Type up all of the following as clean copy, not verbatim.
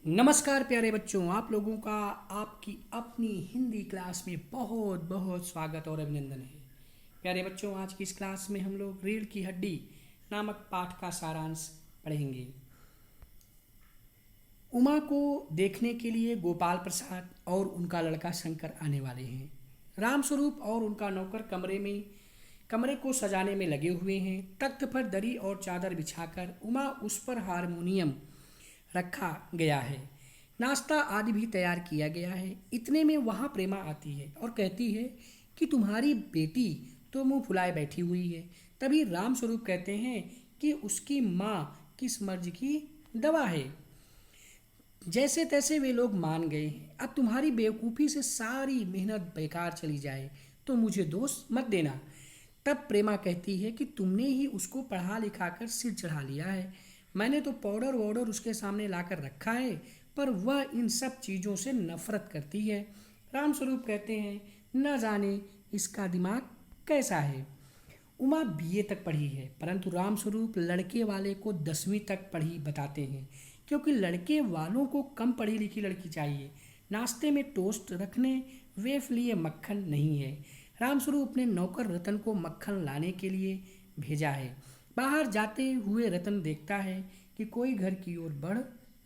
नमस्कार प्यारे बच्चों, आप लोगों का आपकी अपनी हिंदी क्लास में बहुत बहुत स्वागत और अभिनंदन है। प्यारे बच्चों, आज की इस क्लास में हम लोग रीढ़ की हड्डी नामक पाठ का सारांश पढ़ेंगे। उमा को देखने के लिए गोपाल प्रसाद और उनका लड़का शंकर आने वाले हैं। रामस्वरूप और उनका नौकर कमरे को सजाने में लगे हुए हैं। तख्त पर दरी और चादर बिछाकर उस पर हारमोनियम रखा गया है। नाश्ता आदि भी तैयार किया गया है। इतने में वहाँ प्रेमा आती है और कहती है कि तुम्हारी बेटी तो मुंह फुलाए बैठी हुई है। तभी रामस्वरूप कहते हैं कि उसकी माँ किस मर्ज की दवा है। जैसे तैसे वे लोग मान गए हैं। अब तुम्हारी बेवकूफ़ी से सारी मेहनत बेकार चली जाए तो मुझे दोष मत देना। तब प्रेमा कहती है कि तुमने ही उसको पढ़ा लिखा कर सिर चढ़ा लिया है। मैंने तो पाउडर वाउडर उसके सामने लाकर रखा है, पर वह इन सब चीज़ों से नफरत करती है। रामस्वरूप कहते हैं, न जाने इसका दिमाग कैसा है। उमा बीए तक पढ़ी है, परंतु रामस्वरूप लड़के वाले को 10वीं तक पढ़ी बताते हैं, क्योंकि लड़के वालों को कम पढ़ी लिखी लड़की चाहिए। नाश्ते में टोस्ट रखने वेफ लिए मक्खन नहीं है। रामस्वरूप ने नौकर रतन को मक्खन लाने के लिए भेजा है। बाहर जाते हुए रतन देखता है कि कोई घर की ओर बढ़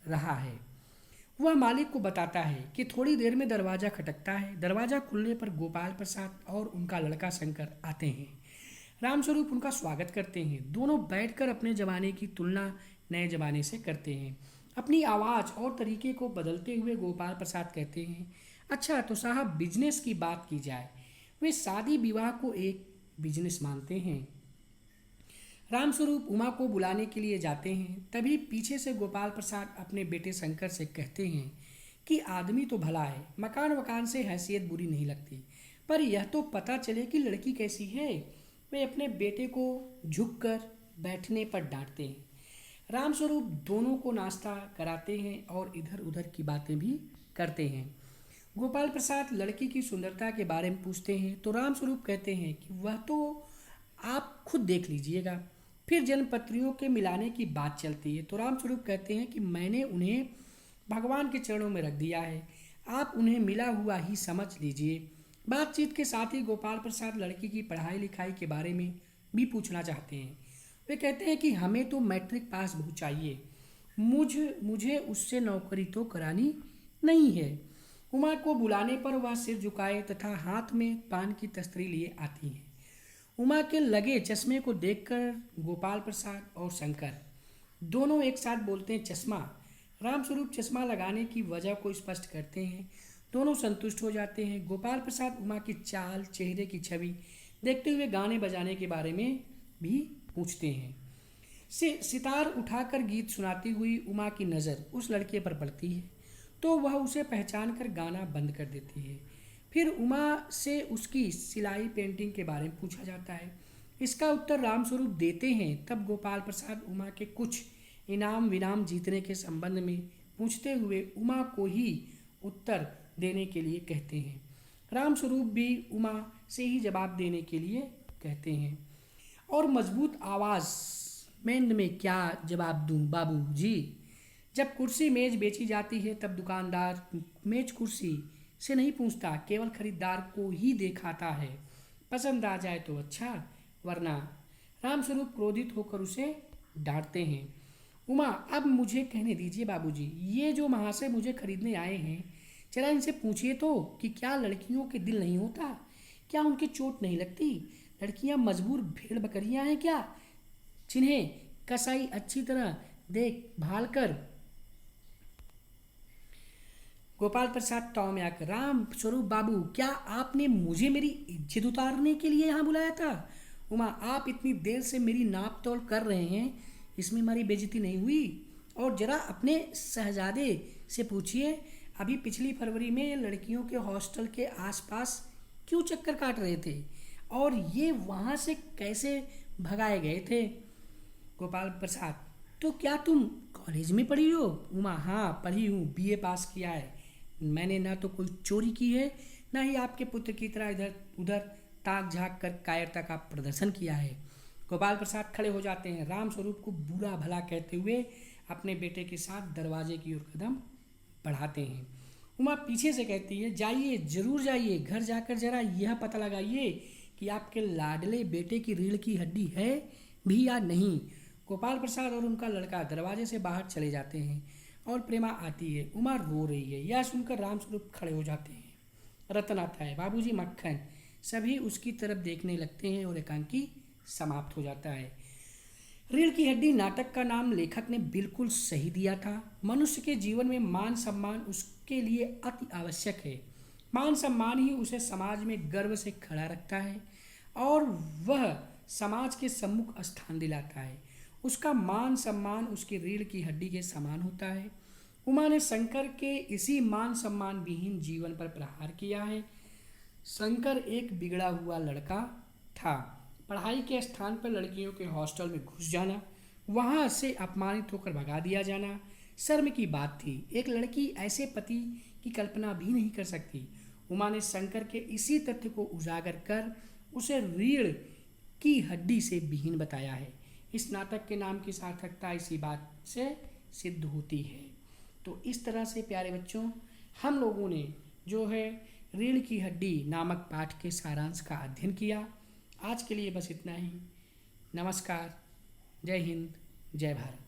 रहा है। वह मालिक को बताता है कि थोड़ी देर में दरवाज़ा खटकता है। दरवाज़ा खुलने पर गोपाल प्रसाद और उनका लड़का शंकर आते हैं। रामस्वरूप उनका स्वागत करते हैं। दोनों बैठकर अपने ज़माने की तुलना नए ज़माने से करते हैं। अपनी आवाज़ और तरीके को बदलते हुए गोपाल प्रसाद कहते हैं, अच्छा तो साहब बिजनेस की बात की जाए। वे शादी विवाह को एक बिजनेस मानते हैं। रामस्वरूप उमा को बुलाने के लिए जाते हैं। तभी पीछे से गोपाल प्रसाद अपने बेटे शंकर से कहते हैं कि आदमी तो भला है, मकान वकान से हैसियत बुरी नहीं लगती, पर यह तो पता चले कि लड़की कैसी है। वे अपने बेटे को झुककर बैठने पर डांटते हैं। रामस्वरूप दोनों को नाश्ता कराते हैं और इधर उधर की बातें भी करते हैं। गोपाल प्रसाद लड़की की सुंदरता के बारे में पूछते हैं तो रामस्वरूप कहते हैं कि वह तो आप खुद देख लीजिएगा। फिर जन्मपत्रियों के मिलाने की बात चलती है तो रामस्वरूप कहते हैं कि मैंने उन्हें भगवान के चरणों में रख दिया है, आप उन्हें मिला हुआ ही समझ लीजिए। बातचीत के साथ ही गोपाल प्रसाद लड़की की पढ़ाई लिखाई के बारे में भी पूछना चाहते हैं। वे कहते हैं कि हमें तो मैट्रिक पास बहुत चाहिए, मुझे उससे नौकरी तो करानी नहीं है। उमा को बुलाने पर वह सिर झुकाए तथा हाथ में पान की तस्तरी लिए आती है। उमा के लगे चश्मे को देखकर गोपाल प्रसाद और शंकर दोनों एक साथ बोलते हैं, चश्मा। रामस्वरूप चश्मा लगाने की वजह को स्पष्ट करते हैं। दोनों संतुष्ट हो जाते हैं। गोपाल प्रसाद उमा की चाल, चेहरे की छवि देखते हुए गाने बजाने के बारे में भी पूछते हैं। सितार उठाकर गीत सुनाती हुई उमा की नज़र उस लड़के पर पड़ती है तो वह उसे पहचान कर गाना बंद कर देती है। फिर उमा से उसकी सिलाई पेंटिंग के बारे में पूछा जाता है। इसका उत्तर रामस्वरूप देते हैं। तब गोपाल प्रसाद उमा के कुछ इनाम विनाम जीतने के संबंध में पूछते हुए उमा को ही उत्तर देने के लिए कहते हैं। रामस्वरूप भी उमा से ही जवाब देने के लिए कहते हैं और मजबूत आवाज़ में क्या जवाब दूं बाबू जी। जब कुर्सी मेज बेची जाती है तब दुकानदार मेज कुर्सी से नहीं पूछता, केवल खरीदार को ही दिखाता है। पसंद आ जाए तो अच्छा, वरना। रामस्वरूप क्रोधित होकर उसे डांटते हैं। उमा, अब मुझे कहने दीजिए बाबूजी, ये जो महाशय मुझे खरीदने आए हैं, जरा इनसे पूछिए तो कि क्या लड़कियों के दिल नहीं होता, क्या उनकी चोट नहीं लगती। लड़कियां मजबूर भेड़ बकरियां हैं क्या, जिन्हें कसाई अच्छी तरह देखभाल कर। गोपाल प्रसाद ताव में आकर, राम स्वरूप बाबू, क्या आपने मुझे मेरी इज्जत उतारने के लिए यहाँ बुलाया था। उमा, आप इतनी देर से मेरी नाप तोल कर रहे हैं, इसमें हमारी बेइज्जती नहीं हुई। और जरा अपने शहजादे से पूछिए, अभी पिछली फरवरी में लड़कियों के हॉस्टल के आसपास क्यों चक्कर काट रहे थे और ये वहाँ से कैसे भगाए गए थे। गोपाल प्रसाद, तो क्या तुम कॉलेज में पढ़ी हो। उमा, हाँ पढ़ी हूँ, बीए पास किया है। मैंने ना तो कोई चोरी की है, ना ही आपके पुत्र की तरह इधर उधर ताक झाँक कर कायरता का प्रदर्शन किया है। गोपाल प्रसाद खड़े हो जाते हैं। रामस्वरूप को बुरा भला कहते हुए अपने बेटे के साथ दरवाजे की ओर कदम बढ़ाते हैं। उमा पीछे से कहती है, जाइए, जरूर जाइए, घर जाकर जरा यह पता लगाइए कि आपके लाडले बेटे की रीढ़ की हड्डी है भी या नहीं। गोपाल प्रसाद और उनका लड़का दरवाजे से बाहर चले जाते हैं और प्रेमा आती है। उमा रो रही है। यह सुनकर रामस्वरूप खड़े हो जाते हैं। रतन आता है, बाबूजी, मक्खन। सभी उसकी तरफ देखने लगते हैं और एकांकी समाप्त हो जाता है। रीढ़ की हड्डी नाटक का नाम लेखक ने बिल्कुल सही दिया था। मनुष्य के जीवन में मान सम्मान उसके लिए अति आवश्यक है। मान सम्मान ही उसे समाज में गर्व से खड़ा रखता है और वह समाज के सम्मुख स्थान दिलाता है। उसका मान सम्मान उसकी रीढ़ की हड्डी के समान होता है। उमा ने शंकर के इसी मान सम्मान विहीन जीवन पर प्रहार किया है। शंकर एक बिगड़ा हुआ लड़का था। पढ़ाई के स्थान पर लड़कियों के हॉस्टल में घुस जाना, वहाँ से अपमानित होकर भगा दिया जाना शर्म की बात थी। एक लड़की ऐसे पति की कल्पना भी नहीं कर सकती। उमा ने शंकर के इसी तथ्य को उजागर कर उसे रीढ़ की हड्डी से विहीन बताया है। इस नाटक के नाम की सार्थकता इसी बात से सिद्ध होती है। तो इस तरह से प्यारे बच्चों, हम लोगों ने जो है रीढ़ की हड्डी नामक पाठ के सारांश का अध्ययन किया। आज के लिए बस इतना ही। नमस्कार, जय हिंद, जय भारत।